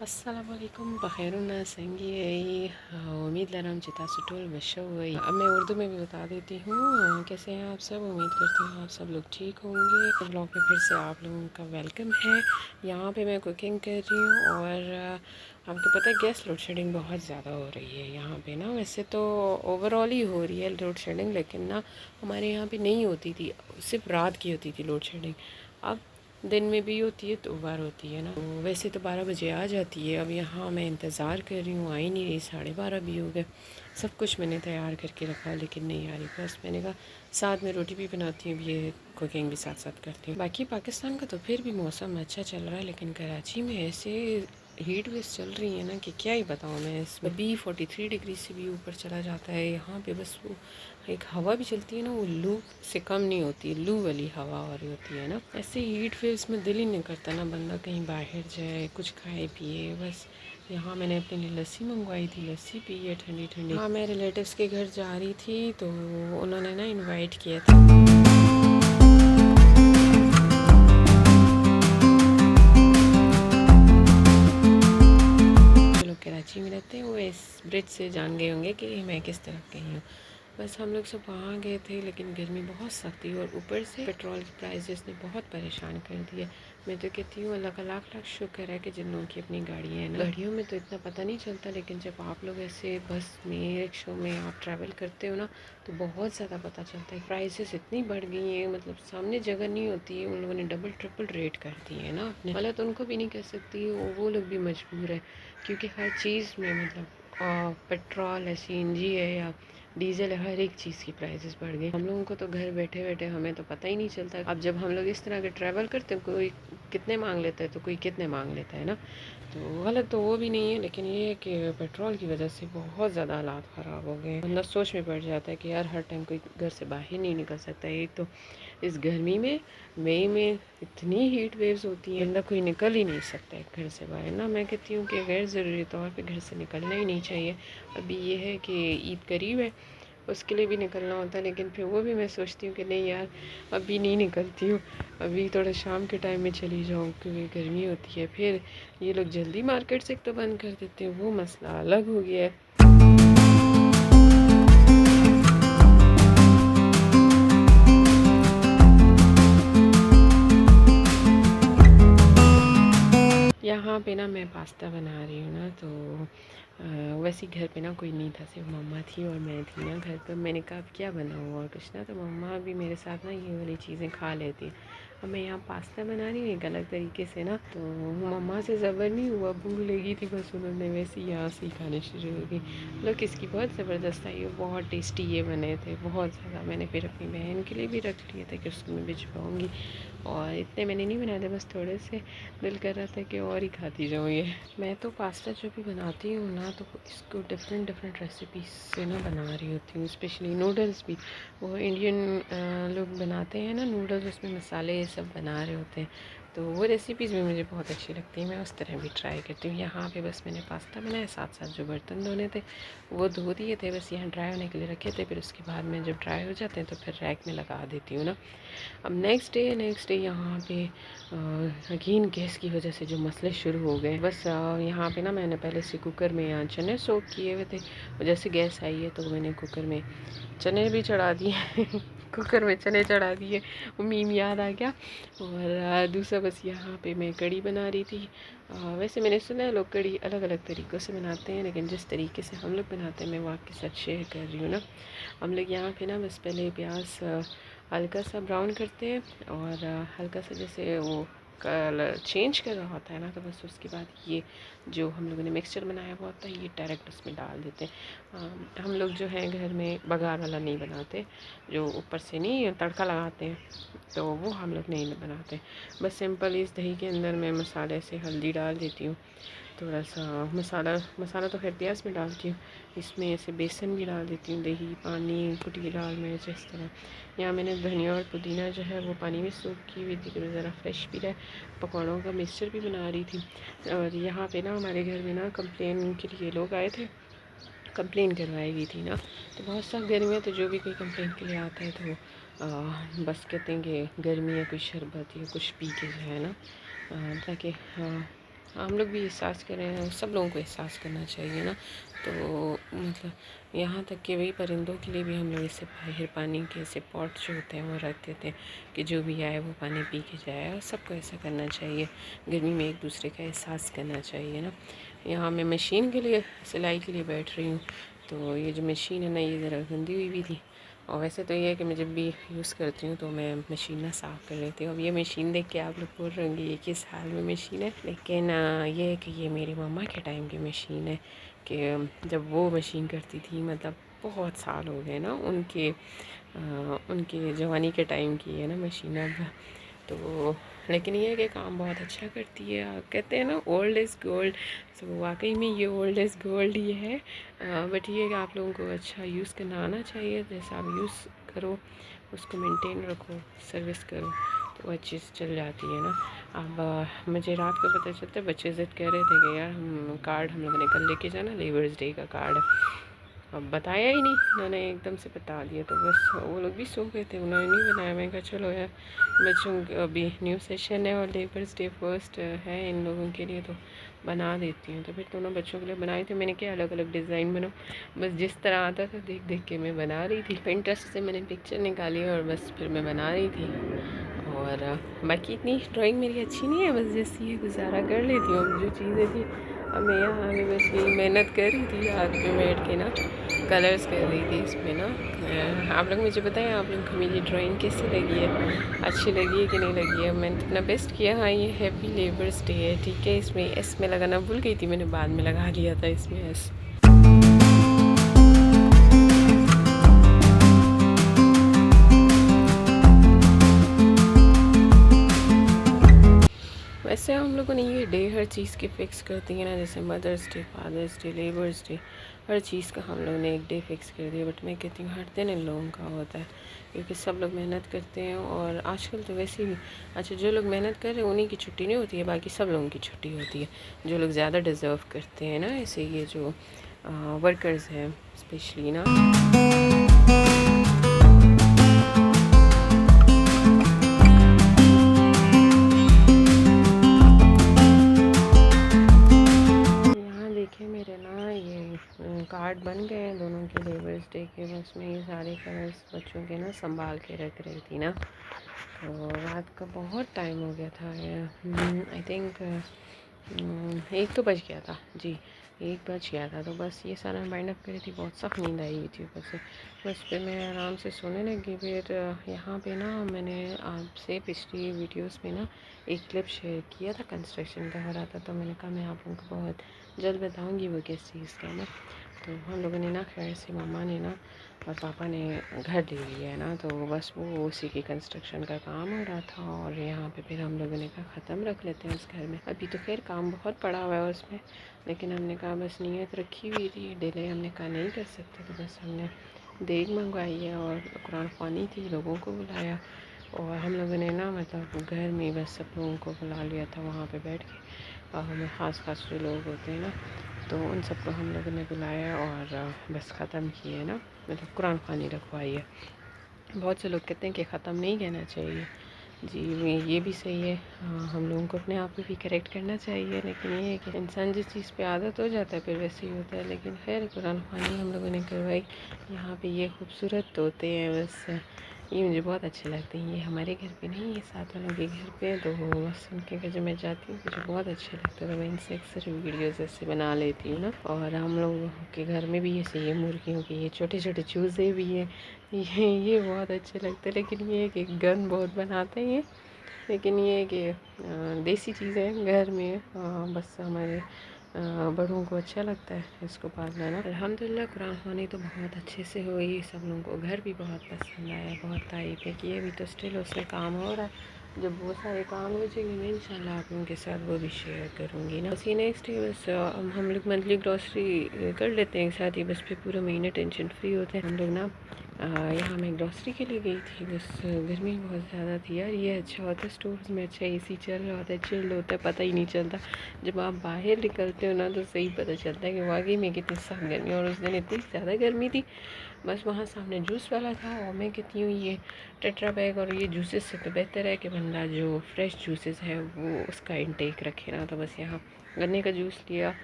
अस्सलामुअलैकुम बखैरुन्ना संगी उम्मीद लरम चिता सुटोल बशोई। अब मैं उर्दू में भी बता देती हूँ। कैसे हैं आप सब? उम्मीद करती हूँ आप सब लोग ठीक होंगे। ब्लॉग में फिर से आप लोगों का वेलकम है। यहाँ पे मैं कुकिंग कर रही हूँ और आपको पता है गैस लोड शेडिंग बहुत ज़्यादा हो रही है यहाँ पे ना। वैसे तो ओवरऑल ही हो रही है लोड शेडिंग, लेकिन ना हमारे यहाँ पे नहीं होती थी, सिर्फ रात की होती थी लोड शेडिंग। अब दिन में भी होती है, 2 बार होती है ना। तो वैसे तो 12 बजे आ जाती है। अब यहाँ मैं इंतज़ार कर रही हूँ, आ ही नहीं रही। 12:30 भी हो गए। सब कुछ मैंने तैयार करके रखा लेकिन नहीं आ रही। बस मैंने कहा साथ में रोटी भी बनाती हूँ, ये कुकिंग भी साथ साथ करती हूँ। बाकी पाकिस्तान का तो फिर भी मौसम अच्छा चल रहा है, लेकिन कराची में ऐसे हीट वेव चल रही है ना कि क्या ही बताऊँ मैं। इसमें भी 43 डिग्री से भी ऊपर चला जाता है यहाँ पे। बस वो एक हवा भी चलती है ना, वो लू से कम नहीं होती, लू वाली हवा हो रही होती है ना। ऐसे हीट वेव्स में दिल ही नहीं करता ना बंदा कहीं बाहर जाए, कुछ खाए पिए। बस यहाँ मैंने अपने लिए लस्सी मंगवाई थी, लस्सी पी है ठंडी ठंडी। हाँ, मैं रिलेटिव्स के घर जा रही थी तो उन्होंने ना इनवाइट किया था। कराची में रहते हैं, वो इस ब्रिज से जान गए होंगे कि मैं किस तरफ गई हूँ। बस हम लोग सब वहाँ गए थे, लेकिन गर्मी बहुत सख्त थी और ऊपर से पेट्रोल की प्राइसेस ने बहुत परेशान कर दिया। मैं तो कहती हूँ अल्लाह का लाख लाख शुक्र है कि जिन लोगों की अपनी गाड़ियाँ हैं ना। गाड़ियों में तो इतना पता नहीं चलता, लेकिन जब आप लोग ऐसे बस में, रिक्शों में आप ट्रैवल करते हो ना, तो बहुत ज़्यादा पता चलता है। प्राइसेस इतनी बढ़ गई हैं, मतलब सामने जगह नहीं होती है। उन लोगों ने डबल ट्रिपल रेट कर दिए है ना अपने। गलत उनको भी नहीं कह सकती, वो लोग भी मजबूर है, क्योंकि हर चीज़ में मतलब पेट्रोल है, CNG है या डीजल है, हर एक चीज़ की प्राइसेस बढ़ गई। हम लोगों को तो घर बैठे बैठे हमें तो पता ही नहीं चलता। अब जब हम लोग इस तरह के ट्रैवल करते हैं, कोई कितने मांग लेता है तो कोई कितने मांग लेता है ना। तो गलत तो वो भी नहीं है, लेकिन ये है कि पेट्रोल की वजह से बहुत ज़्यादा हालात ख़राब हो गए। बंदा सोच में पड़ जाता है कि यार हर टाइम कोई घर से बाहर नहीं निकल सकता। एक तो इस गर्मी में, मई में इतनी हीट वेव्स होती हैं, बंदा कोई निकल ही नहीं सकता है घर से बाहर ना। मैं कहती हूँ कि गैर ज़रूरी तौर पे घर से निकलना ही नहीं चाहिए। अभी ये है कि ईद करीब है, उसके लिए भी निकलना होता है, लेकिन फिर वो भी मैं सोचती हूँ कि नहीं यार अभी नहीं निकलती हूँ, अभी थोड़ा शाम के टाइम में चली जाऊँ क्योंकि गर्मी होती है। फिर ये लोग जल्दी मार्केट से तो बंद कर देते हैं, वो मसला अलग हो गया है। यहाँ पे ना मैं पास्ता बना रही हूँ ना, तो वैसे घर पे ना कोई नहीं था, सिर्फ मम्मा थी और मैं थी ना घर पर। मैंने कहा अब क्या बनाऊँ और कुछ ना, तो मम्मा भी मेरे साथ ना ये वाली चीज़ें खा लेती। अब मैं यहाँ पास्ता बना रही हूँ एक अलग तरीके से ना, तो मम्मा से ज़बर नहीं हुआ, भूख लगी थी बस, उन्होंने वैसे ही यहाँ से ही खाने शुरू हो गई। लोग इसकी बहुत ज़बरदस्त आई, बहुत टेस्टी ये बने थे, बहुत ज़्यादा। मैंने फिर अपनी बहन के लिए भी रख लिए थे कि उसको मैं भिजवाऊँगी, और इतने मैंने नहीं बनाए थे, बस थोड़े से दिल कर रहा था कि और ही खाती जाऊँ ये। मैं तो पास्ता जो भी बनाती हूँ ना, तो इसको डिफरेंट डिफरेंट रेसिपीज से ना बना रही होती हूँ। स्पेशली नूडल्स भी, वो इंडियन लोग बनाते हैं ना नूडल्स, उसमें मसाले ये सब बना रहे होते हैं, तो वो रेसिपीज़ भी मुझे बहुत अच्छी लगती है। मैं उस तरह भी ट्राई करती हूँ। यहाँ पे बस मैंने पास्ता बनाया, साथ साथ जो बर्तन धोने थे वो धो दिए थे, बस यहाँ ड्राई होने के लिए रखे थे। फिर उसके बाद में जब ड्राई हो जाते हैं तो फिर रैक में लगा देती हूँ ना। अब नेक्स्ट डे यहाँ पे अगेन गैस की वजह से जो मसले शुरू हो गए। बस यहाँ पे ना मैंने पहले से कुकर में चने सोक किए हुए थे, और जैसे गैस आई है तो मैंने कुकर में चने भी चढ़ा दिए कुकर में चने चढ़ा दिए, वो मीम याद आ गया। और दूसरा बस यहाँ पे मैं कड़ी बना रही थी। वैसे मैंने सुना है लोग कड़ी अलग अलग तरीक़ों से बनाते हैं, लेकिन जिस तरीके से हम लोग बनाते हैं मैं वो आपके साथ शेयर कर रही हूँ ना। हम लोग यहाँ पे ना बस पहले प्याज हल्का सा ब्राउन करते हैं, और हल्का सा जैसे वो कलर चेंज कर रहा होता है ना, तो बस उसके बाद ये जो हम लोगों ने मिक्सचर बनाया हुआ होता है ये डायरेक्ट उसमें डाल देते हैं। हम लोग जो है घर में बघार वाला नहीं बनाते, जो ऊपर से नहीं तड़का लगाते हैं, तो वो हम लोग नहीं बनाते। बस सिंपल इस दही के अंदर मैं मसाले से हल्दी डाल देती हूँ, थोड़ा सा मसाला तो खैर प्याज में डालती हूँ, इसमें ऐसे बेसन भी डाल देती हूँ, दही, पानी, कुटी लाल मिर्च, इस तरह। यहाँ मैंने धनिया और पुदीना जो है वो पानी में सूख की हुई थी कि ज़रा फ्रेश भी रहे। पकौड़ों का मिक्सचर भी बना रही थी। और यहाँ पे ना हमारे घर में ना कंप्लेन के लिए लोग आए थे, कंप्लेन करवाई गई थी ना, तो बहुत सख्त गर्मी है, तो जो भी कोई कंप्लेन के लिए आता है तो बस कहते हैं कि गर्मी है, कोई शरबत या कुछ पी के जो है ना, ताकि हम लोग भी एहसास कर रहे हैं, सब लोगों को एहसास करना चाहिए ना। तो मतलब यहाँ तक कि वही परिंदों के लिए भी हम लोग इससे बाहर पानी के ऐसे पॉट जो होते हैं वो रख देते हैं कि जो भी आए वो पानी पी के जाए, और सबको ऐसा करना चाहिए। गर्मी में एक दूसरे का एहसास करना चाहिए ना। यहाँ मैं मशीन के लिए, सिलाई के लिए बैठ रही हूँ, तो ये जो मशीन है ना ये ज़रा गंदी हुई भी थी। और वैसे तो ये है कि मैं जब भी यूज़ करती हूँ तो मैं मशीन ना साफ़ कर लेती हूँ। अब ये मशीन देख के आप लोग बोल रहे होंगे ये किस हाल में मशीन है, लेकिन ये है कि ये मेरी मम्मा के टाइम की मशीन है, कि जब वो मशीन करती थी, मतलब बहुत साल हो गए ना उनके जवानी के टाइम की है ना मशीन अब। तो लेकिन ये है कि काम बहुत अच्छा करती है। कहते हैं ना ओल्ड इज़ गोल्ड, तो वाकई में ये ओल्ड इज़ गोल्ड ही है। बट ये है कि आप लोगों को अच्छा यूज़ करना आना चाहिए। जैसे आप यूज़ करो, उसको मेंटेन रखो, सर्विस करो, तो अच्छे से चल जाती है ना। अब मुझे रात को पता चलता है, बच्चे ज़िद कह रहे थे कि यार हम लोगों ने कल लेके जाना, लेबर्स डे का कार्ड। अब बताया ही नहीं, उन्होंने एकदम से बता दिया, तो बस वो लोग भी सो गए थे, उन्होंने नहीं बनाया। मैं कहा चलो यार बच्चों अभी न्यू सेशन है और लेबर्स डे फर्स्ट है इन लोगों के लिए, तो बना देती हूँ। तो फिर दोनों बच्चों के लिए बनाए थे मैंने, क्या अलग अलग डिज़ाइन बनाओ, बस जिस तरह आता था देख देख के मैं बना रही थी। पिंटरेस्ट से मैंने पिक्चर निकाली और बस फिर मैं बना रही थी। और बाकी इतनी ड्राइंग मेरी अच्छी नहीं है, बस जैसी है गुजारा कर लेती हूँ। अब जो चीज़ें थी, अब मैं यहाँ आगे बस यही मेहनत कर रही थी, रात में बैठ के ना कलर्स कर रही थी इसमें ना। आप लोग मुझे बताएं आप लोग को मेरी ड्राइंग कैसी लगी है, अच्छी लगी है कि नहीं लगी है। मैंने अपना बेस्ट किया। हाँ ये हैप्पी लेबर्स डे है, ठीक है। इसमें एस में लगाना भूल गई थी, मैंने बाद में लगा लिया था इसमें एस। वैसे हम लोगों ने ये डे हर चीज़ की फ़िक्स कर दी है ना, जैसे mother's day, fathers day, labours day, हर चीज़ का हम लोगों ने एक डे फ़िक्स कर दिया। बट मैं कहती हूँ हर दिन इन लोगों का होता है, क्योंकि सब लोग मेहनत करते हैं। और आजकल तो वैसे भी अच्छा, जो लोग मेहनत कर रहे हैं उन्हीं की छुट्टी नहीं होती है, बाकी सब लोगों की छुट्टी होती है। जो लोग ज़्यादा डिज़र्व करते हैं ना, ऐसे ये जो वर्कर्स हैं स्पेशली ना। देखिए मेरे ना ये कार्ड बन गए हैं दोनों के लेबर्स डे के। बस मैं ये सारे कलर्स बच्चों के ना संभाल के रख रही थी ना, तो रात का बहुत टाइम हो गया था। आई थिंक 1 तो बज गया था जी, 1 बज गया था। तो बस ये सारा बाइंड अप करी थी, बहुत सख्त नींद आई हुई थी ऊपर से। बस फिर मैं आराम से सोने लगी। फिर यहाँ पे ना मैंने आपसे पिछली वीडियोस में ना एक क्लिप शेयर किया था, कंस्ट्रक्शन का हो रहा था, तो मैंने कहा मैं आप लोगों को बहुत जल्द बताऊँगी वो किस चीज़ का है ना। तो हम लोगों ने ना खैर से मामा ने ना और पापा ने घर ले लिया है ना, तो बस वो उसी की कंस्ट्रक्शन का काम हो रहा था। और यहाँ पे फिर हम लोगों ने कहा ख़त्म रख लेते हैं उस घर में। अभी तो खैर काम बहुत पड़ा हुआ है उसमें, लेकिन हमने कहा बस नीयत रखी हुई थी, डिले हमने कहा नहीं कर सकते, तो बस हमने देग मंगवाई है और कुरान ख़वानी थी, लोगों को बुलाया। और हम लोगों ने ना मतलब घर में बस सब लोगों को बुला लिया था वहाँ पे बैठ के। हमें ख़ास जो लोग होते हैं ना, तो उन सबको हम लोगों ने बुलाया और बस ख़त्म किए ना, मतलब कुरान ख़वानी रखवाई है। बहुत से लोग कहते हैं कि ख़त्म नहीं कहना चाहिए जी, ये भी सही है। हम लोगों को अपने आप में भी करेक्ट करना चाहिए, लेकिन ये है कि इंसान जिस चीज़ पे आदत हो जाता है फिर वैसे ही होता है। लेकिन खैर कुरान ख़वानी हम लोगों ने करवाई। यहाँ पे ये खूबसूरत तोते हैं, बस ये मुझे बहुत अच्छे लगते हैं। ये हमारे घर पे नहीं, ये साथ वालों के घर पे, तो बस उनके घर जब मैं जाती हूँ मुझे बहुत अच्छे लगते हैं, तो मैं इनसे अक्सर वीडियोज़ ऐसे बना लेती हूँ ना। और हम लोग के घर में भी ऐसे ये मुर्गियों के ये छोटे छोटे चूज़े भी हैं, ये बहुत अच्छे लगते हैं। लेकिन ये है कि गंद बहुत बनाते हैं ये, लेकिन ये है कि देसी चीज़ें हैं घर में, बस हमारे बड़ों को अच्छा लगता है इसको पालना ना। अल्हम्दुलिल्लाह कुरान ख़वानी तो बहुत अच्छे से हुई, सब लोगों को घर भी बहुत पसंद आया, बहुत तारीफ़ है कि ये भी तो स्टिल उसमें काम हो रहा है। जब वो सारे काम हो जाएंगे मैं इंशाल्लाह आप लोगों के साथ वो भी शेयर करूँगी ना। बस ये नेक्स्ट डे बस हम लोग मंथली ग्रॉसरी कर लेते हैं एक साथ ही, बस फिर पूरा महीने टेंशन फ्री होते हैं हम लोग ना। यहाँ मैं ग्रॉसरी के लिए गई थी, बस गर्मी बहुत ज़्यादा थी यार। ये अच्छा होता है स्टोर्स में, अच्छा एसी चल रहा होता है, चिल्ड होता है, पता ही नहीं चलता। जब आप बाहर निकलते हो ना तो सही पता चलता है कि वाकई में कितनी सख्त गर्मी। और उस दिन इतनी ज़्यादा गर्मी थी, बस वहाँ सामने जूस वाला था और मैं कहती हूँ ये टेट्रा पैक और ये जूसेस से तो बेहतर है कि बंदा जो फ्रेश जूसेस है वो उसका इंटेक रखे ना। तो बस यहाँ गन्ने का जूस लिया।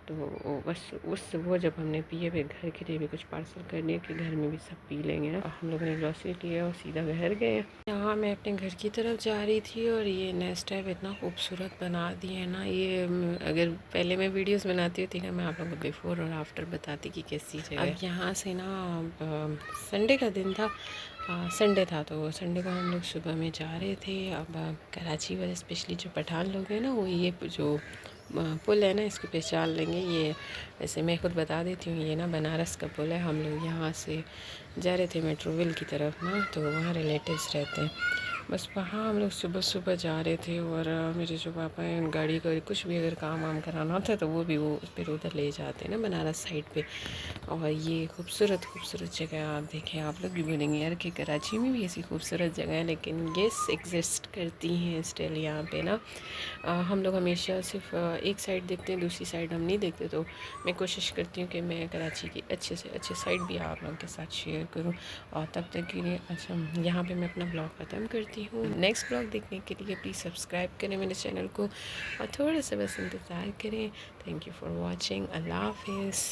तो बस वो जब हमने पिए फिर घर के लिए भी कुछ पार्सल करने के, घर में भी सब पी लेंगे ना। हम लोगों ने ग्रॉसरी लिया और सीधा घर गए। यहाँ मैं अपने घर की तरफ जा रही थी और ये नेस्ट टाइप इतना खूबसूरत बना दिए है ना। ये अगर पहले मैं वीडियोस बनाती होती ना, मैं आप लोगों को बिफ़ोर और आफ्टर बताती कि कैसी जगह। अब यहाँ से ना संडे का दिन था, संडे था, तो संडे को हम लोग सुबह में जा रहे थे। अब कराची वाले स्पेशली जो पठान लोग हैं ना, वो ये जो पुल है ना, इसको पहचान लेंगे। ये वैसे मैं खुद बता देती हूँ, ये ना बनारस का पुल है। हम लोग यहाँ से जा रहे थे मेट्रोविल की तरफ ना, तो वहाँ रिलेटिव्स रहते हैं। बस वहाँ हम लोग सुबह सुबह जा रहे थे और मेरे जो पापा हैं, गाड़ी का कुछ भी अगर काम वाम कराना होता है तो वो भी वो फिर उधर ले जाते हैं ना, बनारस साइड पे। और ये खूबसूरत खूबसूरत जगह आप देखें, आप लोग भी बोलेंगे यार कि कराची में भी ऐसी खूबसूरत जगह है, लेकिन येस एग्जिस्ट करती हैं स्टिल यहाँ पे ना। हम लोग हमेशा सिर्फ एक साइड देखते हैं, दूसरी साइड हम नहीं देखते। तो मैं कोशिश करती हूँ कि मैं कराची की अच्छे से अच्छे साइड भी आप लोगों के साथ शेयर करूँ। और तब तक के लिए अच्छा, यहाँ पे मैं अपना ब्लॉग ख़त्म करती हूँ। नेक्स्ट ब्लॉग देखने के लिए प्लीज़ सब्सक्राइब करें मेरे चैनल को और थोड़ा सा बस इंतज़ार करें। Thank you for watching. अल्लाह हाफिज़।